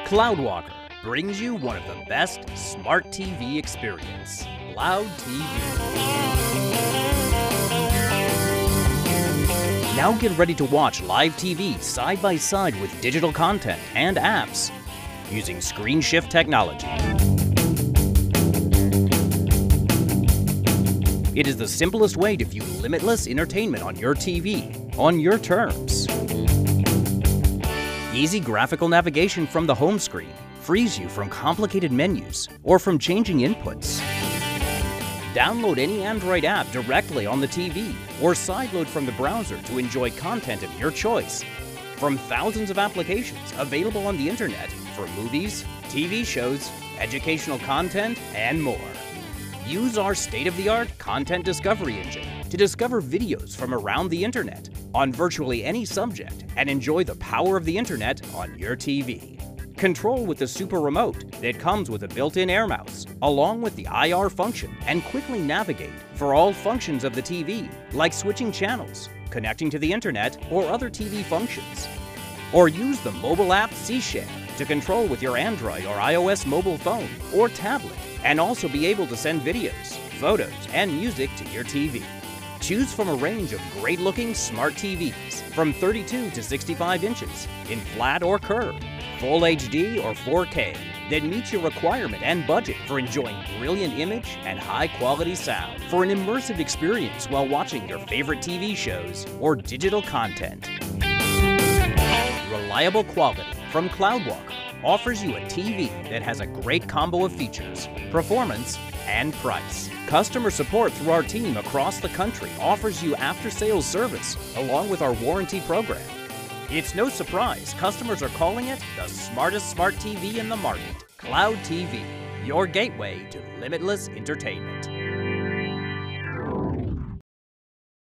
Cloudwalker brings you one of the best smart TV experience, Cloud TV. Now get ready to watch live TV side by side with digital content and apps using Screen Shift technology. It is the simplest way to view limitless entertainment on your TV, on your terms. Easy graphical navigation from the home screen frees you from complicated menus or from changing inputs. Download any Android app directly on the TV or sideload from the browser to enjoy content of your choice from thousands of applications available on the internet for movies, TV shows, educational content, and more. Use our state-of-the-art content discovery engine to discover videos from around the internet on virtually any subject and enjoy the power of the internet on your TV. Control with the Super Remote that comes with a built-in Air Mouse, along with the IR function, and quickly navigate for all functions of the TV, like switching channels, connecting to the internet, or other TV functions. Or use the mobile app C-Share to control with your Android or iOS mobile phone or tablet, and also be able to send videos, photos, and music to your TV. Choose from a range of great-looking smart TVs from 32 to 65 inches in flat or curved, Full HD or 4K that meets your requirement and budget for enjoying brilliant image and high-quality sound for an immersive experience while watching your favorite TV shows or digital content. Reliable quality from Cloudwalker offers you a TV that has a great combo of features, performance, and price. Customer support through our team across the country offers you after-sales service along with our warranty program. It's no surprise customers are calling it the smartest smart TV in the market. Cloud TV, your gateway to limitless entertainment.